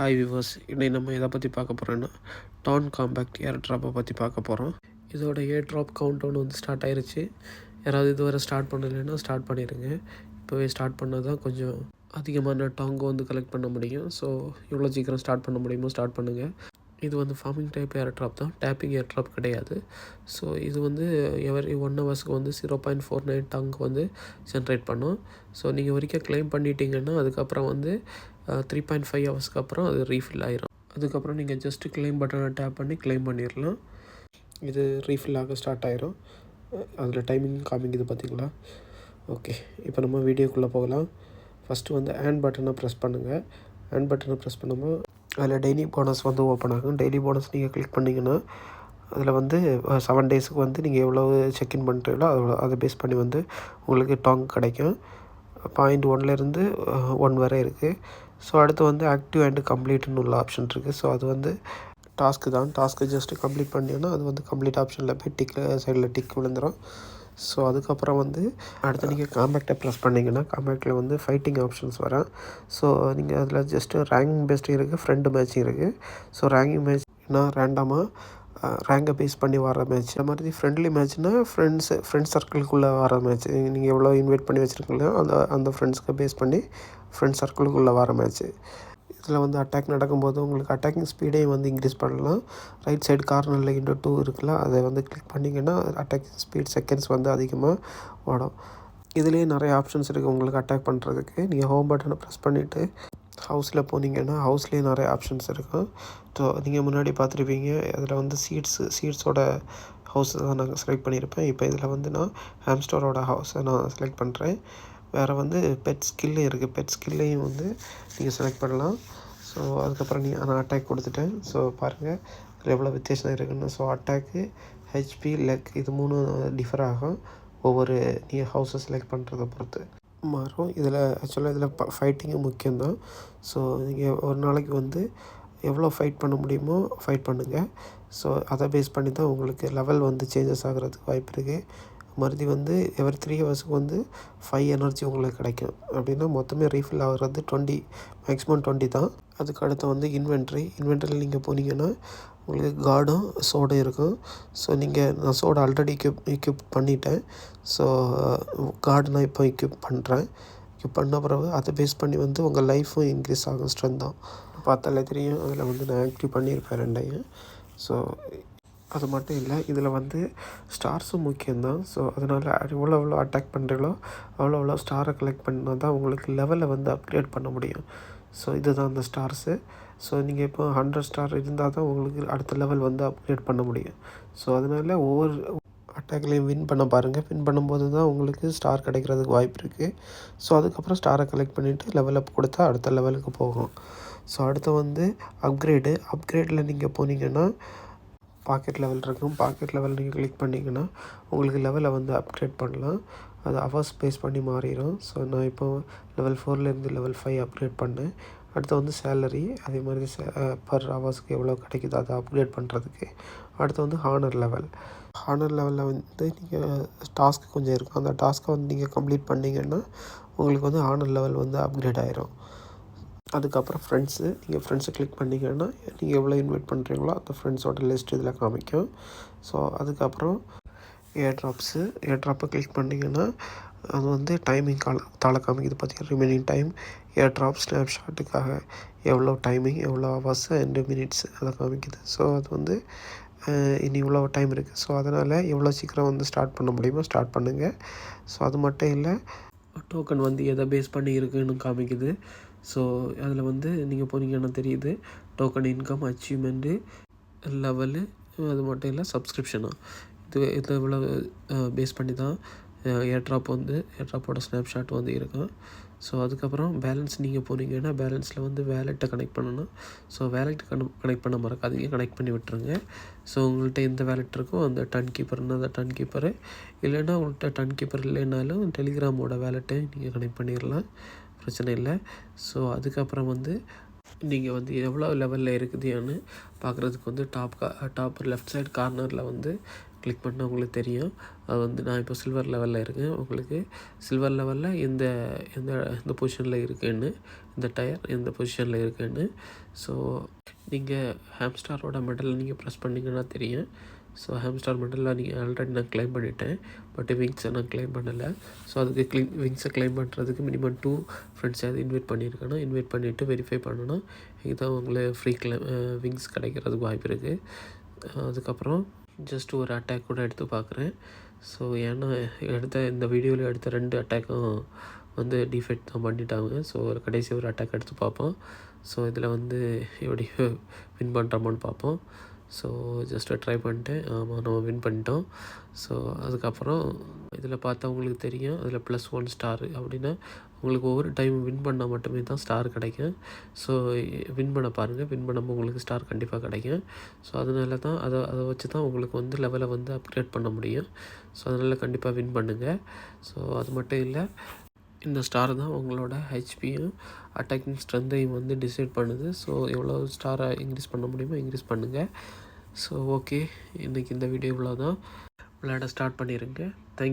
Hi viewers, இன்னைக்கு நம்ம எதை பற்றி பார்க்க போகிறோன்னா டான் காம்பேக்ட் ஏர் ட்ராப்பை பற்றி பார்க்க போகிறோம். இதோட ஏர் ட்ராப் கவுண்ட் ஒன்று வந்து ஸ்டார்ட் ஆயிருச்சு. யாராவது இதுவரை ஸ்டார்ட் பண்ணலைன்னா ஸ்டார்ட் பண்ணிடுங்க. இப்போவே ஸ்டார்ட் பண்ணால் தான் கொஞ்சம் அதிகமான டாங்கை வந்து கலெக்ட் பண்ண முடியும். ஸோ எவ்வளோ சீக்கிரம் ஸ்டார்ட் பண்ண முடியுமோ ஸ்டார்ட் பண்ணுங்கள். இது வந்து ஃபார்மிங் டைப் ஏர் ட்ராப் தான், டேப்பிங் ஏர் ட்ராப் கிடையாது. ஸோ இது வந்து எவரி 1 ஹவர்ஸ்க்கு வந்து 0.49 டாங்க் வந்து ஜென்ரேட் பண்ணும். ஸோ நீங்கள் வரைக்கும் கிளைம் பண்ணிட்டீங்கன்னா அதுக்கப்புறம் வந்து 3.5 ஹவர்ஸ்க்கு அப்புறம் அது ரீஃபில் ஆயிரும். அதுக்கப்புறம் நீங்கள் ஜஸ்ட்டு கிளைம் பட்டனை டேப் பண்ணி கிளைம் பண்ணிடலாம். இது ரீஃபில் ஆக ஸ்டார்ட் ஆயிரும். அதில் டைமிங் காமிக்குது பார்த்தீங்களா? ஓகே, இப்போ நம்ம வீடியோக்குள்ளே போகலாம். ஃபஸ்ட்டு வந்து ஆன் பட்டனை ப்ரெஸ் பண்ணுங்கள். ஆன் பட்டனை ப்ரெஸ் பண்ணும்போது அதில் டெய்லி போனஸ் வந்து ஓப்பன் ஆகும். டெய்லி போனஸ் நீங்கள் கிளிக் பண்ணிங்கன்னா அதில் வந்து 7 டேஸுக்கு வந்து நீங்கள் எவ்வளோ செக்இன் பண்ணுறீங்களோ அதை பேஸ் பண்ணி வந்து உங்களுக்கு டாங் கிடைக்கும். 0.1லேருந்து 1 வரை இருக்குது. ஸோ அடுத்து வந்து ஆக்டிவ் அண்ட் கம்ப்ளீட்னு உள்ள ஆப்ஷன் இருக்குது. ஸோ அது வந்து டாஸ்க்கு தான். டாஸ்க்கு ஜஸ்ட்டு கம்ப்ளீட் பண்ணிங்கன்னா அது வந்து கம்ப்ளீட் ஆப்ஷனில் போய் டிக்கில் சைடில் டிக் விழுந்துடும். ஸோ அதுக்கப்புறம் வந்து அடுத்து நீங்கள் காம்பேக்டை ப்ரெஸ் பண்ணிங்கன்னா காம்பேக்டில் வந்து ஃபைட்டிங் ஆப்ஷன்ஸ் வரும். ஸோ நீங்கள் அதில் ஜஸ்ட்டு ரேங்கிங் பேஸ்டும் இருக்குது, ஃப்ரெண்டு மேட்சும் இருக்குது. ஸோ ரேங்கிங் மேட்ச்னா ரேண்டமாக ரேங்கை பேஸ் பண்ணி வர மேட்ச். அது மாதிரி ஃப்ரெண்ட்லி மேட்ச்னால் ஃப்ரெண்ட்ஸ் சர்க்கிளுக்குள்ளே வர மேட்ச். நீங்கள் எவ்வளோ இன்வைட் பண்ணி வச்சுருக்கீங்களோ அந்த ஃப்ரெண்ட்ஸ்க்கு பேஸ் பண்ணி ஃப்ரெண்ட்ஸ் சர்க்கிளுக்குள்ளே வர மேட்ச்சு. இதில் வந்து அட்டாக் நடக்கும்போது உங்களுக்கு அட்டாக்கிங் ஸ்பீடையும் வந்து இன்க்ரீஸ் பண்ணலாம். ரைட் சைடு கார்னரில் இன்டோ 2 இருக்குல்ல, அதை வந்து கிளிக் பண்ணிங்கன்னா அட்டாக்கிங் ஸ்பீட் செகண்ட்ஸ் வந்து அதிகமாக ஓடும். இதுலேயே நிறைய ஆப்ஷன்ஸ் இருக்குது உங்களுக்கு அட்டாக் பண்ணுறதுக்கு. நீங்கள் ஹோம் பட்டனை ப்ரெஸ் பண்ணிவிட்டு ஹவுஸில் போனீங்கன்னா ஹவுஸ்லேயே நிறைய ஆப்ஷன்ஸ் இருக்கும். ஸோ நீங்கள் முன்னாடி பார்த்துருப்பீங்க, அதில் வந்து சீட்ஸோட ஹவுஸை தான் நாங்கள் செலக்ட் பண்ணியிருப்பேன். இப்போ இதில் வந்து நான் ஹாம்ஸ்டரோட ஹவுஸை நான் செலக்ட் பண்ணுறேன். வேறு வந்து பெட் ஸ்கில்லும் இருக்குது. பெட் ஸ்கில்லையும் வந்து நீங்கள் செலக்ட் பண்ணலாம். ஸோ அதுக்கப்புறம் நான் அட்டாக் கொடுத்துட்டேன். ஸோ பாருங்கள் அதில் எவ்வளோ வித்தியாசம் இருக்குதுன்னு. ஸோ அட்டாக்கு, ஹெச்பி, லெக் இது 3 டிஃபர் ஆகும். ஒவ்வொரு நீங்கள் ஹவுஸை செலக்ட் பண்ணுறதை பொறுத்து மாறும். இதில் ஆக்சுவலாக இதில் ஃபைட்டிங்கும் முக்கியம்தான். ஸோ நீங்கள் ஒரு நாளைக்கு வந்து எவ்வளோ ஃபைட் பண்ண முடியுமோ ஃபைட் பண்ணுங்கள். ஸோ அதை பேஸ் பண்ணி தான் உங்களுக்கு லெவல் வந்து சேஞ்சஸ் ஆகிறதுக்கு வாய்ப்பு இருக்குது. மறுபடி வந்து எவரி 3 ஹவர்ஸுக்கு வந்து 5 எனர்ஜி உங்களுக்கு கிடைக்கும். அப்படின்னா மொத்தமே ரீஃபில் ஆகிறது 20, மேக்ஸிமம் 20 தான். அதுக்கு அடுத்து வந்து இன்வென்ட்ரியில் நீங்கள் போனீங்கன்னா உங்களுக்கு கார்டும் சோடும் இருக்கும். ஸோ நான் சோடு ஆல்ரெடி எக்யூப் பண்ணிட்டேன். ஸோ கார்டு நான் இப்போ எக்யூப் பண்ணுறேன். எக்யூப் பண்ண பிறகு அதை பேஸ் பண்ணி வந்து உங்கள் லைஃப்பும் இன்க்ரீஸ் ஆகும், ஸ்ட்ரென்த் தான். பார்த்தாலே தெரியும், அதில் வந்து நான் ஆக்டிவ் பண்ணியிருப்பேன் 2யும். ஸோ அது மட்டும் இல்லை, இதில் வந்து ஸ்டார்ஸும் முக்கியம்தான். ஸோ அதனால் எவ்வளோ அட்டாக் பண்ணுறீங்களோ அவ்வளோ ஸ்டாரை கலெக்ட் பண்ணால் தான் உங்களுக்கு லெவலை வந்து அப்கிரேட் பண்ண முடியும். ஸோ இதுதான் அந்த ஸ்டார்ஸு. ஸோ நீங்கள் இப்போ 100 ஸ்டார் இருந்தால் தான் உங்களுக்கு அடுத்த லெவல் வந்து அப்கிரேட் பண்ண முடியும். ஸோ அதனால் ஒவ்வொரு அட்டாக்லேயும் வின் பண்ண பாருங்கள். வின் பண்ணும்போது தான் உங்களுக்கு ஸ்டார் கிடைக்கிறதுக்கு வாய்ப்பு இருக்குது. ஸோ அதுக்கப்புறம் ஸ்டாரை கலெக்ட் பண்ணிவிட்டு லெவல் அப் கொடுத்தா அடுத்த லெவலுக்கு போகும். ஸோ அடுத்து வந்து அப்கிரேடில் நீங்கள் போனீங்கன்னா பாக்கெட் லெவல் இருக்கும். பாக்கெட் லெவல் நீங்கள் கிளிக் பண்ணிங்கன்னா உங்களுக்கு லெவலை வந்து அப்கிரேட் பண்ணலாம். அது ஹவர்ஸ் பேஸ் பண்ணி மாறிடும். ஸோ நான் இப்போ லெவல் 4லேருந்து லெவல் 5 அப்கிரேட் பண்ணேன். அடுத்து வந்து சேலரி, அதே மாதிரி பர் ஹவர்ஸ்க்கு எவ்வளோ கிடைக்குது அதை அப்கிரேட் பண்ணுறதுக்கு. அடுத்து வந்து ஹானர் லெவலில் வந்து நீங்கள் டாஸ்க்கு கொஞ்சம் இருக்கும். அந்த டாஸ்க்கை வந்து நீங்கள் கம்ப்ளீட் பண்ணிங்கன்னா உங்களுக்கு வந்து ஹானர் லெவல் வந்து அப்கிரேட் ஆகிரும். அதுக்கப்புறம் நீங்கள் ஃப்ரெண்ட்ஸை கிளிக் பண்ணிங்கன்னா நீங்கள் எவ்வளோ இன்வைட் பண்ணுறீங்களோ அந்த ஃப்ரெண்ட்ஸோட லிஸ்ட் இதில் காமிக்கும். ஸோ அதுக்கப்புறம் ஏர் ட்ராப்பை கிளிக் பண்ணிங்கன்னா அது வந்து டைமிங் தாள காமிக்குது பார்த்தீங்கன்னா, ரிமைனிங் டைம், ஏர் ட்ராப் ஸ்னாப்ஷாட்டுக்காக எவ்வளோ டைமிங், எவ்வளோ ஹவர்ஸ் அண்ட் மினிட்ஸ் அதை காமிக்குது. ஸோ அது வந்து இனி இவ்வளோ டைம் இருக்குது. ஸோ அதனால் எவ்வளோ சீக்கிரம் வந்து ஸ்டார்ட் பண்ண முடியுமோ ஸ்டார்ட் பண்ணுங்கள். ஸோ அது மட்டும் இல்லை, டோக்கன் வந்து எதை பேஸ் பண்ணி இருக்குதுன்னு காமிக்குது. ஸோ அதில் வந்து நீங்கள் போனீங்கன்னா தெரியுது, டோக்கன் இன்கம், அச்சீவ்மெண்ட்டு, லெவலு, அது மட்டும் இல்லை சப்ஸ்கிரிப்ஷனாக இது இவ்வளோ பேஸ் பண்ணி தான் ஏர் ட்ராப்போட ஸ்னாப்ஷாட் வந்து இருக்கும். ஸோ அதுக்கப்புறம் பேலன்ஸ் நீங்கள் போனீங்கன்னா பேலன்ஸில் வந்து வேலெட்டை கனெக்ட் பண்ணணும். ஸோ வேலெட் கனெக்ட் பண்ண மறக்காதீங்க, கனெக்ட் பண்ணி விட்டுருங்க. ஸோ உங்கள்கிட்ட எந்த வேலெட் இருக்கோ அந்த டன் கீப்பர்னால் அந்த டன் கீப்பரு, இல்லைன்னா உங்கள்கிட்ட டன் கீப்பர் இல்லைனாலும் டெலிகிராமோட வேலெட்டை நீங்கள் கனெக்ட் பண்ணிடலாம், பிரச்சனை இல்லை. ஸோ அதுக்கப்புறம் வந்து நீங்கள் வந்து எவ்வளோ லெவலில் இருக்குதுன்னு பார்க்குறதுக்கு வந்து டாப் லெஃப்ட் சைடு கார்னரில் வந்து கிளிக் பண்ணால் உங்களுக்கு தெரியும். அது வந்து நான் இப்போ சில்வர் லெவலில் இருக்கேன். உங்களுக்கு சில்வர் லெவலில் எந்த எந்த எந்த பொசிஷனில் இருக்குதுன்னு, இந்த டயர் எந்த பொசிஷனில் இருக்குதுன்னு. ஸோ நீங்கள் ஹாம்ஸ்டாரோட மெடல் நீங்கள் ப்ரெஸ் பண்ணிங்கன்னா தெரியும். ஸோ ஹாம்ஸ்டார் மெடலில் நீங்கள் ஆல்ரெடி நான் கிளைம் பண்ணிட்டேன். பட் விங்ஸை நான் கிளைம் பண்ணலை. ஸோ அதுக்கு விங்ஸை கிளைம் பண்ணுறதுக்கு மினிமம் 2 ஃப்ரெண்ட்ஸாவது இன்வைட் பண்ணியிருக்கேன்னா, இன்வைட் பண்ணிவிட்டு வெரிஃபை பண்ணணும். இதுதான் உங்களுக்கு ஃப்ரீ விங்ஸ் கிடைக்கிறதுக்கு வாய்ப்பு இருக்குது. அதுக்கப்புறம் ஜஸ்ட் ஒரு அட்டாக் கூட எடுத்து பார்க்குறேன். ஸோ ஏன்னா இந்த வீடியோவில் எடுத்த 2 அட்டாக்கும் வந்து டிஃபெக்ட் தான் பண்ணிட்டாங்க. ஸோ கடைசி ஒரு அட்டாக் எடுத்து பார்ப்போம். ஸோ இதில் வந்து எப்படி வின் பண்ணுறோமான்னு பார்ப்போம். ஸோ ஜஸ்ட்டு ட்ரை பண்ணிட்டேன். ஆமாம், நம்ம வின் பண்ணிட்டோம். ஸோ அதுக்கப்புறம் இதில் பார்த்தா உங்களுக்கு தெரியும், அதில் +1 ஸ்டார் அப்படின்னா உங்களுக்கு ஒவ்வொரு டைம் வின் பண்ணால் மட்டுமே தான் ஸ்டார் கிடைக்கும். ஸோ வின் பண்ண பாருங்கள். வின் பண்ணும்போது உங்களுக்கு ஸ்டார் கண்டிப்பாக கிடைக்கும். ஸோ அதனால தான் அதை வச்சு தான் உங்களுக்கு வந்து லெவலை வந்து அப்கிரேட் பண்ண முடியும். ஸோ அதனால் கண்டிப்பாக வின் பண்ணுங்கள். ஸோ அது மட்டும் இல்லை, இந்த ஸ்டார் தான் உங்களோட ஹெச்பியும் அட்டாக்கிங் ஸ்ட்ரென்த்தையும் வந்து டிசைட் பண்ணுது. ஸோ எவ்வளோ ஸ்டாரை இன்க்ரீஸ் பண்ண முடியுமோ இன்க்ரீஸ் பண்ணுங்கள். ஸோ ஓகே, இன்றைக்கி இந்த வீடியோ இவ்வளோ தான். விளையாட ஸ்டார்ட் பண்ணிடுங்க. தேங்க்யூ.